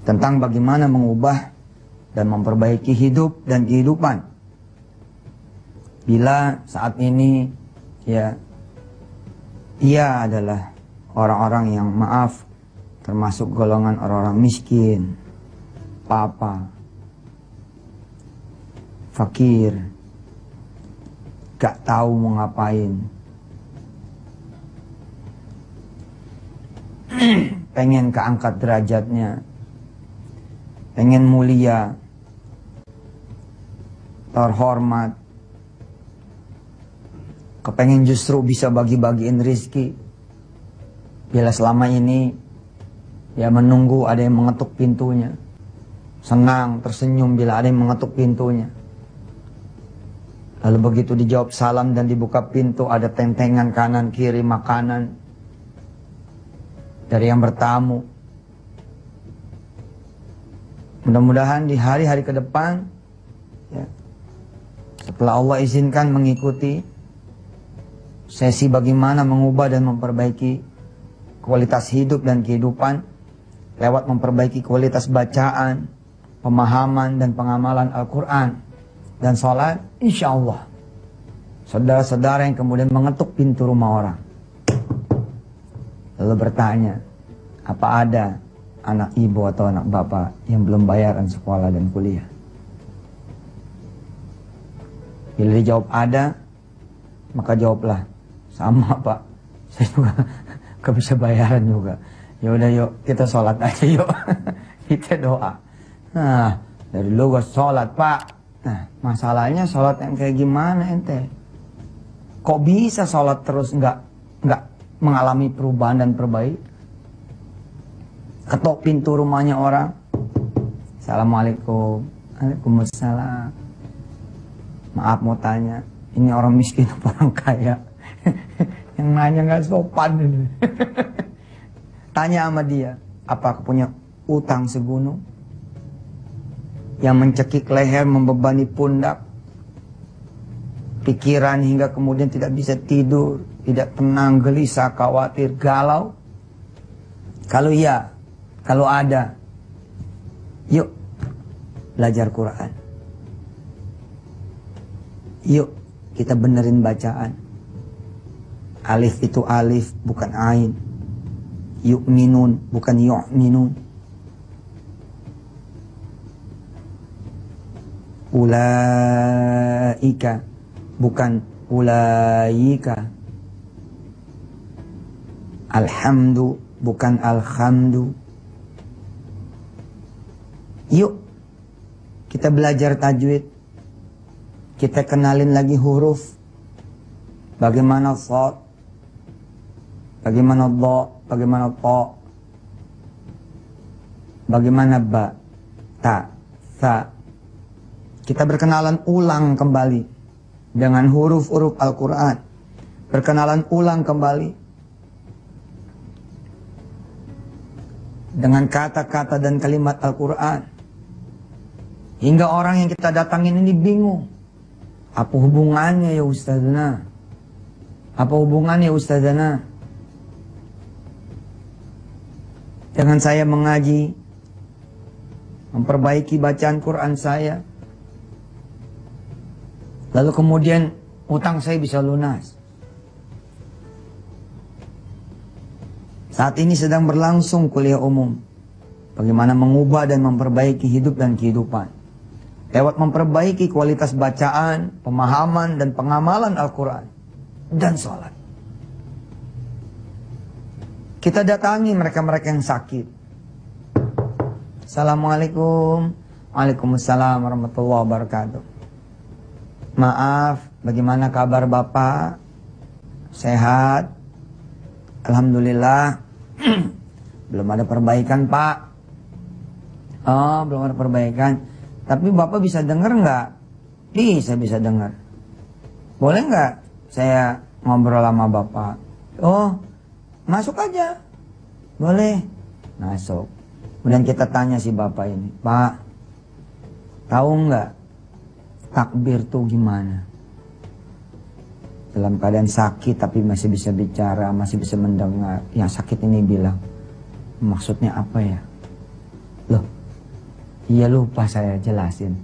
tentang bagaimana mengubah dan memperbaiki hidup dan kehidupan. Bila saat ini ya ia adalah orang-orang yang maaf, termasuk golongan orang-orang miskin, papa, fakir, gak tahu mau ngapain, pengen keangkat derajatnya, pengen mulia, terhormat, kepengen justru bisa bagi-bagiin rizki. Bila selama ini ya menunggu ada yang mengetuk pintunya, senang, tersenyum bila ada yang mengetuk pintunya. Lalu begitu dijawab salam dan dibuka pintu, ada tentengan kanan kiri makanan dari yang bertamu. Mudah-mudahan di hari-hari ke depan ya, setelah Allah izinkan mengikuti sesi bagaimana mengubah dan memperbaiki kualitas hidup dan kehidupan lewat memperbaiki kualitas bacaan, pemahaman dan pengamalan Al-Quran dan sholat, insya Allah saudara-saudara yang kemudian mengetuk pintu rumah orang lalu bertanya, apa ada anak ibu atau anak bapak yang belum bayaran sekolah dan kuliah? Bila dijawab ada, maka jawablah, sama pak, saya juga gak bisa bayaran juga. Ya udah yuk kita sholat aja yuk. Kita doa. Nah dari dulu gue sholat pak. Nah masalahnya sholat yang kayak gimana ente? Kok bisa sholat terus nggak mengalami perubahan dan perbaiki? Ketok pintu rumahnya orang, assalamualaikum. Waalaikumsalam. Maaf mau tanya, ini orang miskin atau orang kaya? Yang nanya nggak sopan ini. Tanya sama dia, apakah punya utang segunung yang mencekik leher, membebani pundak, pikiran hingga kemudian tidak bisa tidur, tidak tenang, gelisah, khawatir, galau? Kalau iya, kalau ada, yuk belajar Quran. Yuk kita benerin bacaan. Alif itu alif, bukan ain. Yu'minun, bukan yu'minun. Ulaika, bukan ulaika. Alhamdu, bukan alhamdu. Yuk kita belajar tajwid. Kita kenalin lagi huruf. Bagaimana shad, bagaimana dha, bagaimana ta, bagaimana ba, ta, sa. Kita berkenalan ulang kembali dengan huruf-huruf Al-Quran. Berkenalan ulang kembali dengan kata-kata dan kalimat Al-Quran. Hingga orang yang kita datangin ini bingung. Apa hubungannya ya Ustazana? Apa hubungannya Ustazana dengan saya mengaji, memperbaiki bacaan Quran saya, lalu kemudian utang saya bisa lunas? Saat ini sedang berlangsung kuliah umum, bagaimana mengubah dan memperbaiki hidup dan kehidupan lewat memperbaiki kualitas bacaan, pemahaman dan pengamalan Al-Quran dan sholat. Kita datangi mereka-mereka yang sakit. Assalamualaikum. Waalaikumsalam warahmatullahi wabarakatuh. Maaf, bagaimana kabar Bapak? Sehat? Alhamdulillah. Belum ada perbaikan Pak. Oh, belum ada perbaikan. Tapi Bapak bisa dengar nggak? Bisa dengar. Boleh nggak saya ngobrol sama Bapak? Oh, masuk aja. Boleh. Masuk. Kemudian kita tanya si Bapak ini, Pak, tahu nggak takbir tuh gimana? Dalam keadaan sakit tapi masih bisa bicara, masih bisa mendengar. Yang sakit ini bilang, maksudnya apa ya? Loh, Iya lupa saya jelasin.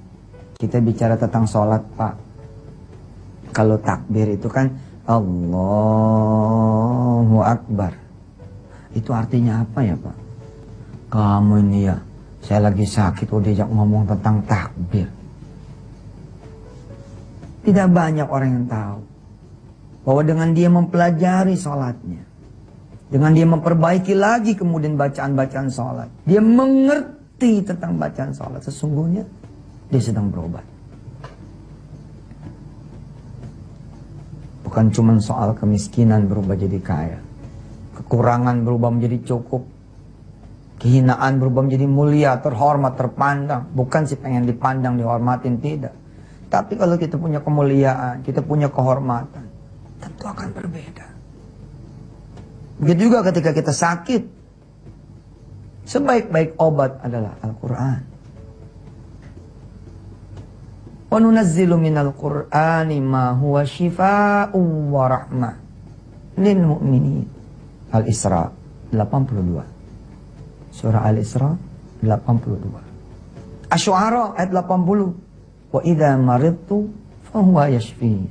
Kita bicara tentang sholat Pak. Kalau takbir itu kan Allahu Akbar. Itu artinya apa ya Pak? Kamu ini ya, saya lagi sakit udah diajak ngomong tentang takbir. Tidak banyak orang yang tahu bahwa dengan dia mempelajari sholatnya, dengan dia memperbaiki lagi kemudian bacaan-bacaan sholat, dia mengerti tentang bacaan sholat, sesungguhnya dia sedang berobat. Bukan cuma soal kemiskinan berubah jadi kaya, kekurangan berubah menjadi cukup, kehinaan berubah menjadi mulia, terhormat, terpandang. Bukan sih pengen dipandang, dihormatin, tidak. Tapi kalau kita punya kemuliaan, kita punya kehormatan, tentu akan berbeda. Begitu juga ketika kita sakit, sebaik-baik obat adalah Al-Quran. Wa nunazzilu minal Qur'ani ma huwa shifaa'un wa rahmah lil mu'minin. Al-Isra 82. Surah Al-Isra 82. Asy-Syu'ara ayat 80. Wa idza maridtu fa huwa yashfi.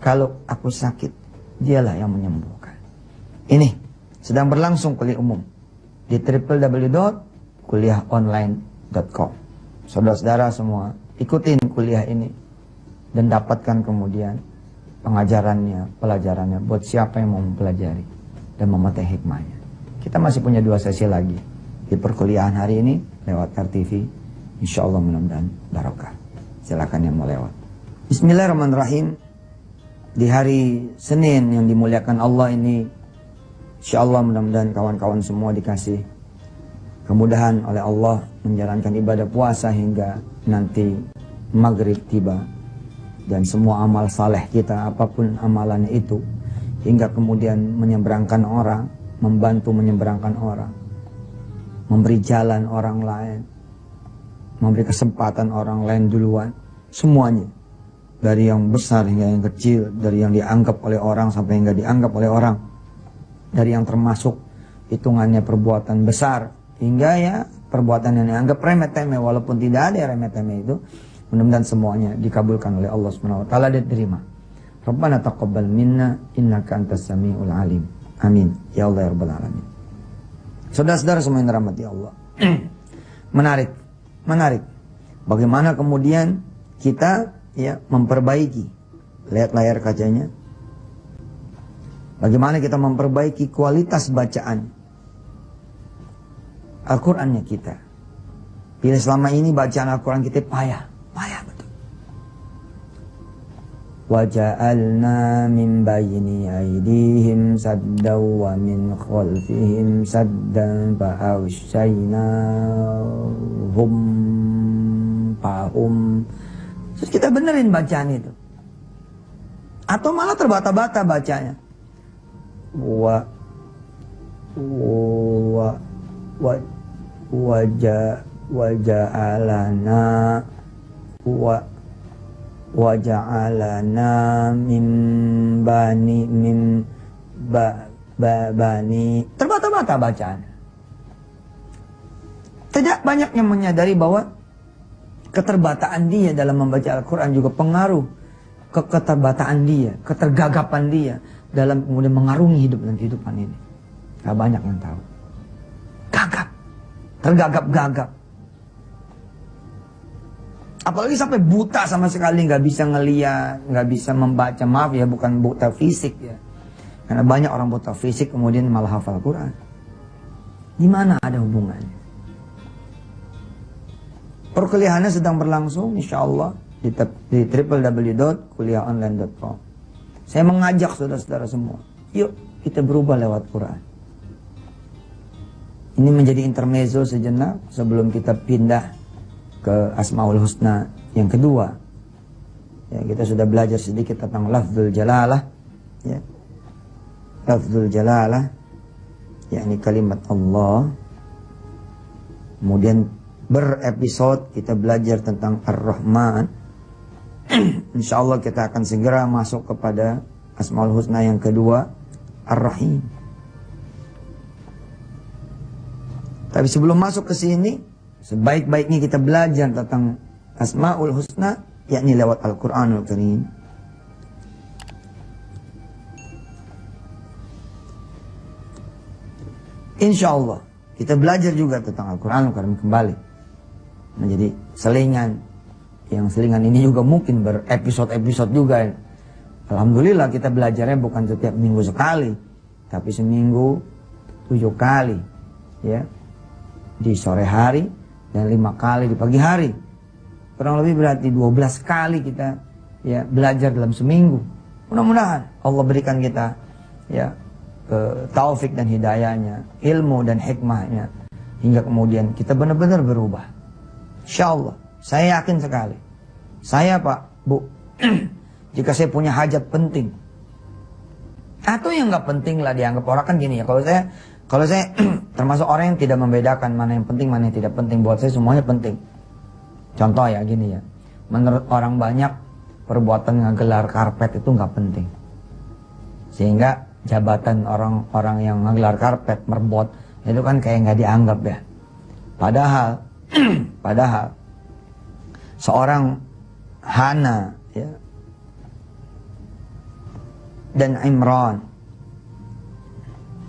Kalau aku sakit, dialah yang menyembuhkan. Ini sedang berlangsung kuliah umum di www.kuliahonline.com. Saudara-saudara semua, ikutin kuliah ini dan dapatkan kemudian pengajarannya, pelajarannya buat siapa yang mau mempelajari dan memetik hikmahnya. Kita masih punya 2 sesi lagi di perkuliahan hari ini lewat RTV. Insyaallah mudah-mudahan barokah. Silakan yang mau lewat. Bismillahirrahmanirrahim. Di hari Senin yang dimuliakan Allah ini, insyaallah mudah-mudahan kawan-kawan semua dikasih kemudahan oleh Allah menjalankan ibadah puasa hingga nanti maghrib tiba. Dan semua amal saleh kita, apapun amalannya itu, hingga kemudian menyeberangkan orang, membantu menyeberangkan orang, memberi jalan orang lain, memberi kesempatan orang lain duluan, semuanya. Dari yang besar hingga yang kecil, dari yang dianggap oleh orang sampai yang gak dianggap oleh orang, dari yang termasuk hitungannya perbuatan besar hingga ya perbuatan yang dianggap remeh-temeh, walaupun tidak ada remeh-temeh itu, mudah-mudahan semuanya dikabulkan oleh Allah Subhanahu wa taala dan diterima. Rabbana taqabbal minna innaka antas samiul alim. Amin ya Allah ya rabbal alamin. Saudara-saudara semua yang dirahmati Allah. Menarik. Bagaimana kemudian kita ya memperbaiki, lihat layar kacanya, bagaimana kita memperbaiki kualitas bacaan Al-Qur'annya kita. Bila selama ini bacaan Al-Quran kita payah betul. وَجَعَلْنَا مِنْ بَيْنِ أَيْدِيهِمْ سَدًّا وَمِنْ خَلْفِهِمْ سَدًّا فَأَغْشَيْنَاهُمْ فَهُمْ. Terus kita benerin bacaan itu. Atau malah terbata-bata bacanya. Waja'alana min bani terbata-bata bacaan. Tidak banyak yang menyadari bahwa keterbataan dia dalam membaca Al-Quran juga pengaruh ke keterbataan dia, ketergagapan dia dalam kemudian mengarungi hidup dan kehidupan ini. Gak banyak yang tahu. Gagap, tergagap-gagap. Apalagi sampai buta sama sekali, nggak bisa ngeliat, nggak bisa membaca. Maaf ya, bukan buta fisik ya. Karena banyak orang buta fisik kemudian malah hafal Quran. Di mana ada hubungannya? Perkuliahannya sedang berlangsung, insya Allah di www.kuliahonline.com. Saya mengajak saudara-saudara semua, yuk kita berubah lewat Quran. Ini menjadi intermezzo sejenak sebelum kita pindah ke Asmaul Husna yang kedua. Ya, kita sudah belajar sedikit tentang lafzul jalalah. Ya. Lafzul jalalah, yakni kalimat Allah. Kemudian berepisode kita belajar tentang Ar-Rahman. Insyaallah kita akan segera masuk kepada Asmaul Husna yang kedua, Ar-Rahim. Tapi sebelum masuk ke sini, sebaik-baiknya kita belajar tentang Asmaul Husna, yakni lewat Al-Quranul Karim. Insya Allah kita belajar juga tentang Al-Quranul Karim kembali menjadi selingan. Yang selingan ini juga mungkin berepisode-episode juga. Alhamdulillah kita belajarnya bukan setiap minggu sekali, tapi seminggu 7 kali, ya, di sore hari dan 5 kali di pagi hari. Kurang lebih berarti 12 kali kita, ya, belajar dalam seminggu. Mudah-mudahan Allah berikan kita, ya, taufik dan hidayahnya, ilmu dan hikmahnya, hingga kemudian kita benar-benar berubah. Insya Allah, saya yakin sekali. Saya, Pak, Bu, jika saya punya hajat penting, atau yang nggak penting lah dianggap orang, kan gini ya, kalau saya termasuk orang yang tidak membedakan mana yang penting mana yang tidak penting. Buat saya semuanya penting. Contoh ya gini ya, menurut orang banyak perbuatan ngegelar karpet itu nggak penting, sehingga jabatan orang-orang yang ngegelar karpet, merbot, itu kan kayak nggak dianggap ya. Padahal seorang Hana, ya, dan Imran.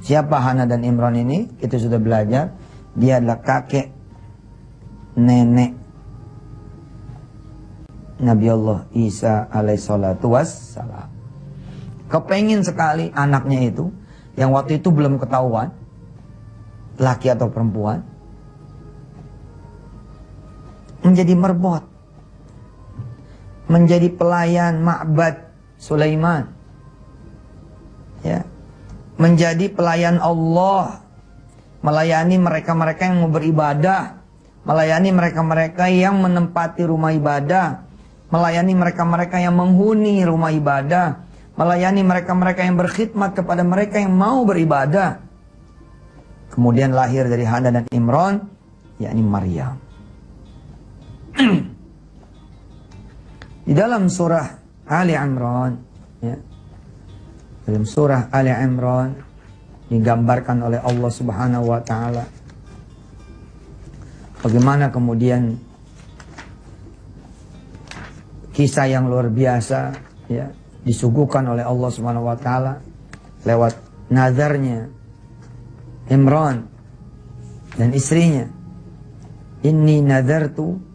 Siapa Hana dan Imran ini? Kita sudah belajar. Dia adalah kakek nenek Nabi Allah Isa alaihissalatu wassalam. Kepengin sekali anaknya itu, yang waktu itu belum ketahuan laki atau perempuan, menjadi merbot, menjadi pelayan ma'bad Sulaiman, ya, menjadi pelayan Allah, melayani mereka-mereka yang mau beribadah, melayani mereka-mereka yang menempati rumah ibadah, melayani mereka-mereka yang menghuni rumah ibadah, melayani mereka-mereka yang berkhidmat kepada mereka yang mau beribadah. Kemudian lahir dari Hana dan Imran, yakni Maryam. Di dalam surah Ali Imran, ya, dalam surah Ali Imran digambarkan oleh Allah Subhanahu wa taala bagaimana kemudian kisah yang luar biasa, ya, disuguhkan oleh Allah Subhanahu wa taala lewat nazarnya Imran dan istrinya. Inni nadartu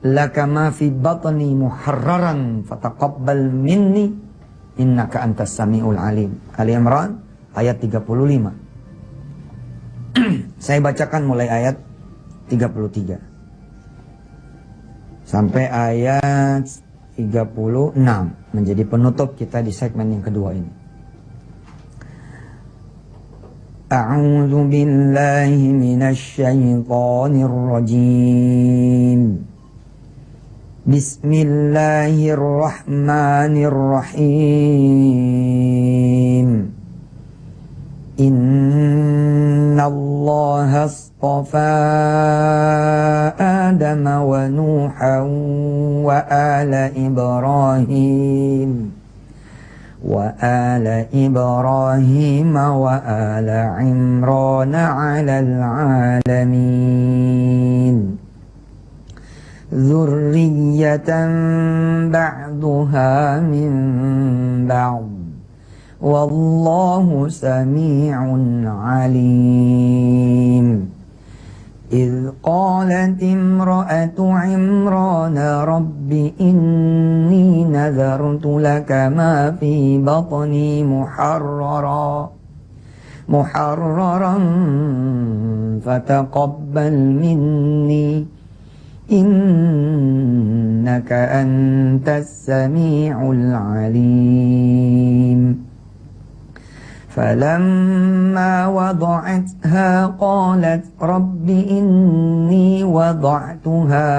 laka ma fi batni muharraran fataqabbal minni innaka antas samiul alim. Ali Imran ayat 35. Saya bacakan mulai ayat 33 sampai ayat 36 menjadi penutup kita di segmen yang kedua ini. A'udzu billahi minasy syaithanir rajim. Bismillahirrahmanirrahim. Innallaha astafa Adam wa Nuhan wa ala Ibrahim wa ala Ibrahim wa ala Imran 'alal 'alamin. Dzurriyyatan ba'duha min ba'd. Wallahu sami'un 'alim. إذ قالت امرأة عمران رب إني نذرت لك ما في بطني محررا فتقبل مني إنك أنت السميع العليم. فلما وضعتها قالت رب إني وضعتها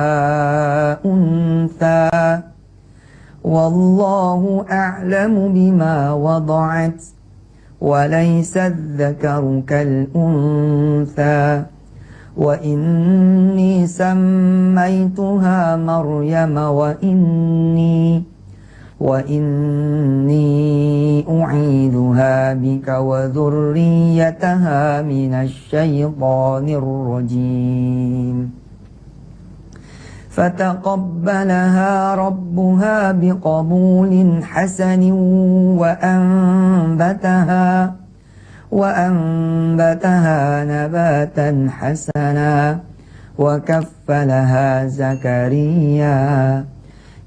أنثى والله أعلم بما وضعت وليس الذكر كالأنثى وإني سميتها مريم وإني أعيذها بك وذريتها من الشيطان الرجيم. فتقبلها ربها بقبول حسن وأنبتها نباتا حسنا وكفلها زكريا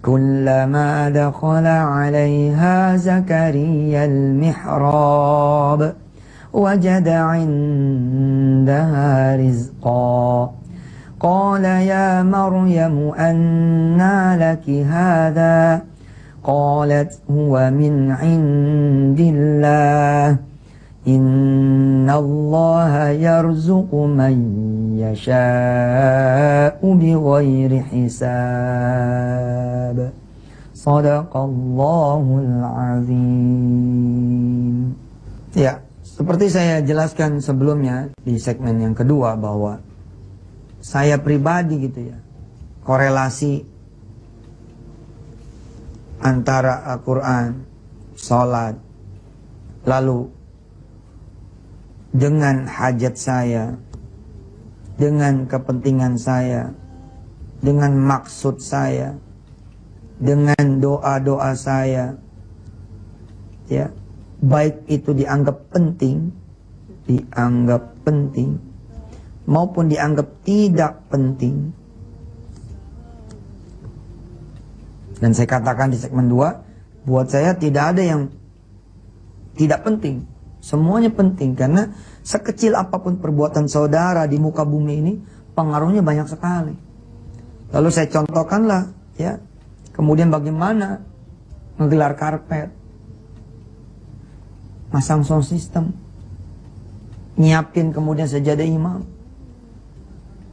كلما دخل عليها زكريا المحراب وجد عندها رزقا قال يا مريم أنى لك هذا قالت هو من عند الله إن الله يرزق من يشاء بغير حساب صدق الله العظيم. Ya, seperti saya jelaskan sebelumnya di segmen yang kedua bahwa saya pribadi gitu ya, korelasi antara Al-Quran, sholat, lalu dengan hajat saya, dengan kepentingan saya, dengan maksud saya, dengan doa-doa saya, ya, baik itu dianggap penting maupun dianggap tidak penting. Dan saya katakan di segmen 2, buat saya tidak ada yang tidak penting. Semuanya penting, karena sekecil apapun perbuatan saudara di muka bumi ini, pengaruhnya banyak sekali. Lalu saya contohkanlah, ya, kemudian bagaimana menggelar karpet, masang sound system, nyiapin kemudian sajadah imam,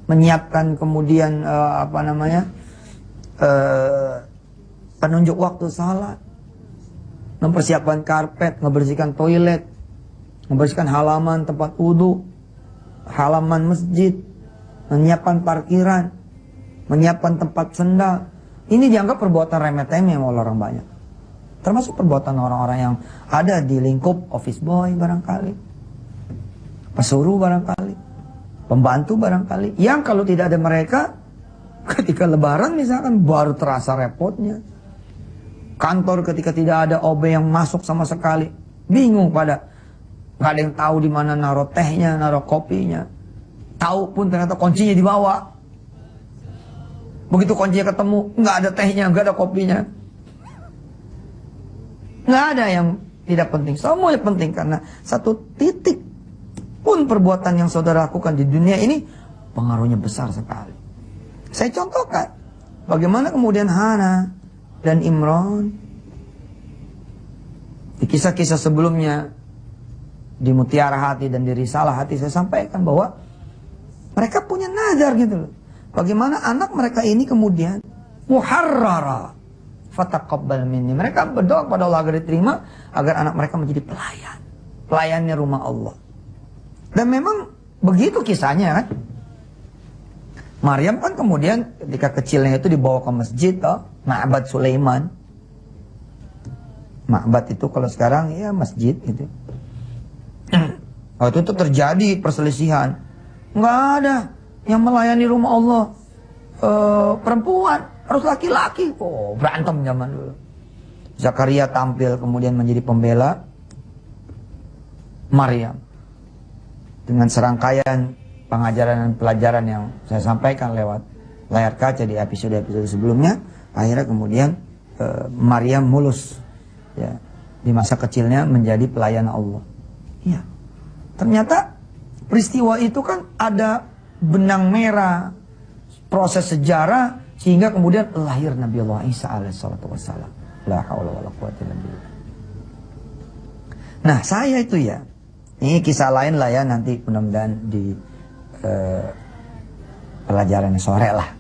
menyiapkan kemudian penunjuk waktu salat, mempersiapkan karpet, membersihkan toilet, membersihkan halaman tempat wudhu, halaman masjid, menyiapkan parkiran, menyiapkan tempat sendal. Ini dianggap perbuatan remeh-temeh oleh orang banyak. Termasuk perbuatan orang-orang yang ada di lingkup office boy barangkali, pesuruh barangkali, pembantu barangkali. Yang kalau tidak ada mereka, ketika lebaran misalkan baru terasa repotnya. Kantor ketika tidak ada OB yang masuk sama sekali, bingung pada. Nggak ada yang tahu di mana naruh tehnya, naruh kopinya. Tahu pun ternyata kuncinya dibawa. Begitu kuncinya ketemu, nggak ada tehnya, nggak ada kopinya. Nggak ada yang tidak penting. Semuanya penting, karena satu titik pun perbuatan yang saudara lakukan di dunia ini pengaruhnya besar sekali. Saya contohkan bagaimana kemudian Hana dan Imran di kisah-kisah sebelumnya, di Mutiara Hati dan di Risalah Hati, saya sampaikan bahwa mereka punya nazar gitu loh. Bagaimana anak mereka ini kemudian muharrara fataqabbal minni. Mereka berdoa kepada Allah agar diterima, agar anak mereka menjadi pelayannya rumah Allah. Dan memang begitu kisahnya kan. Maryam kan kemudian ketika kecilnya itu dibawa ke masjid, Ma'bad Sulaiman. Ma'bad itu kalau sekarang ya masjid gitu. Waktu itu terjadi perselisihan. Nggak ada yang melayani rumah Allah perempuan, harus laki-laki. Oh, berantem zaman dulu. Zakaria tampil kemudian menjadi pembela Maryam dengan serangkaian pengajaran dan pelajaran yang saya sampaikan lewat layar kaca di episode-episode sebelumnya. Akhirnya kemudian Maryam mulus, ya, di masa kecilnya menjadi pelayan Allah. Iya. Ternyata peristiwa itu kan ada benang merah proses sejarah sehingga kemudian lahir Nabi Allah Isa alaihissalatu wassalam. La haula wala quwwata illa billah. Nah, saya itu ya, ini kisah lain lah ya, nanti mudah-mudahan di pelajaran sore lah,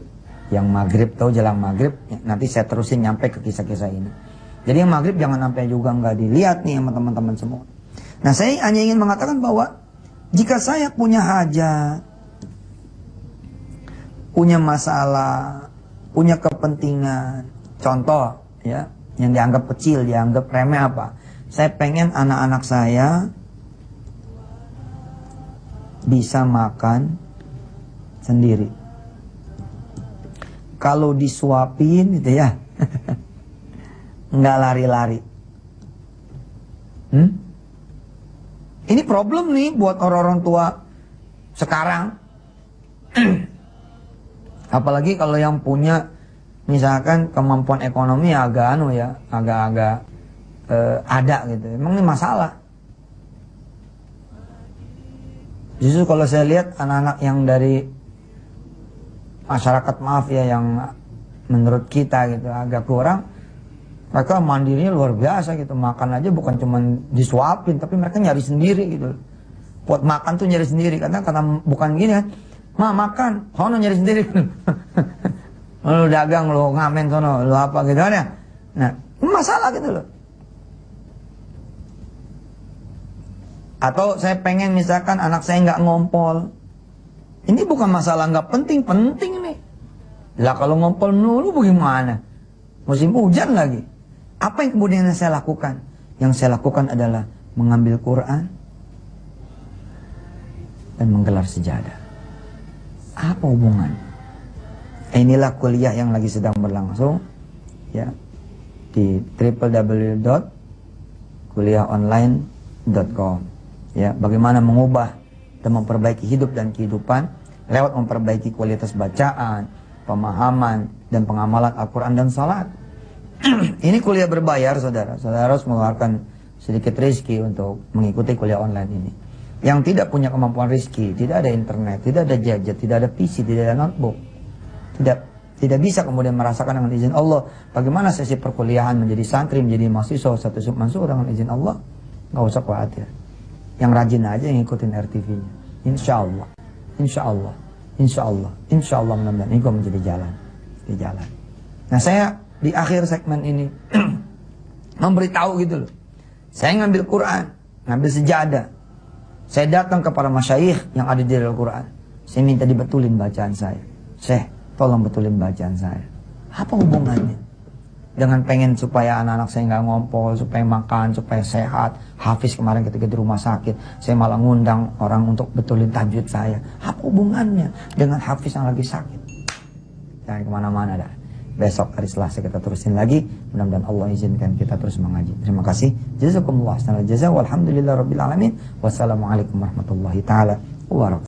yang maghrib atau jelang maghrib, nanti saya terusin nyampe ke kisah-kisah ini. Jadi yang maghrib jangan sampai juga nggak dilihat nih sama teman-teman semua. Nah, saya hanya ingin mengatakan bahwa jika saya punya hajat, punya masalah, punya kepentingan, contoh ya, yang dianggap kecil, dianggap remeh apa? Saya pengen anak-anak saya bisa makan sendiri, kalau disuapin gitu ya, nggak lari-lari. Ini problem nih buat orang-orang tua sekarang. Apalagi kalau yang punya misalkan kemampuan ekonomi agak agak-agak ada gitu. Emang ini masalah. Justru kalau saya lihat anak-anak yang dari masyarakat maaf ya, yang menurut kita gitu agak kurang, mereka mandirinya luar biasa gitu. Makan aja bukan cuma disuapin, tapi mereka nyari sendiri gitu. Buat makan tuh nyari sendiri. Karena bukan gini kan, ma makan, sono nyari sendiri. Lu dagang, lu ngamen sono, lu apa gitu kan ya. Nah, ini masalah gitu loh. Atau saya pengen misalkan anak saya nggak ngompol. Ini bukan masalah nggak penting nih. Lah kalau ngompol dulu bagaimana? Musim hujan lagi. Apa yang kemudian saya lakukan? Yang saya lakukan adalah mengambil Quran dan menggelar sejadah. Apa hubungannya? Inilah kuliah yang lagi sedang berlangsung ya di www.kuliahonline.com ya, bagaimana mengubah dan memperbaiki hidup dan kehidupan lewat memperbaiki kualitas bacaan, pemahaman dan pengamalan Al-Quran dan salat. Ini kuliah berbayar, saudara. Saudara harus mengeluarkan sedikit rezeki untuk mengikuti kuliah online ini. Yang tidak punya kemampuan rezeki, tidak ada internet, tidak ada gadget, tidak ada PC, tidak ada notebook, tidak bisa kemudian merasakan dengan izin Allah bagaimana sesi perkuliahan menjadi santri, menjadi mahasiswa satu submansur dengan izin Allah. Nggak usah khawatir. Yang rajin aja yang ngikutin RTV-nya. Insya Allah, insya Allah, insya Allah, insya Allah mudah-mudahan ini menjadi jalan, di jalan. Nah, saya di akhir segmen ini memberitahu gitu loh. Saya ngambil Quran, ngambil sejadah. Saya datang kepada masyayikh yang ada di Al-Quran. Saya minta dibetulin bacaan saya. Syekh, tolong betulin bacaan saya. Apa hubungannya dengan pengen supaya anak-anak saya nggak ngompol, supaya makan, supaya sehat? Hafiz kemarin ketika di rumah sakit, saya malah ngundang orang untuk betulin tajwid saya. Apa hubungannya dengan Hafiz yang lagi sakit? Jangan kemana-mana dah. Besok hari Selasa kita terusin lagi. Mudah-mudahan Allah izinkan kita terus mengaji. Terima kasih. Jazakumullah khairan jazaa. Walhamdulillahirabbil alamin. Wassalamualaikum warahmatullahi taala wabarakatuh.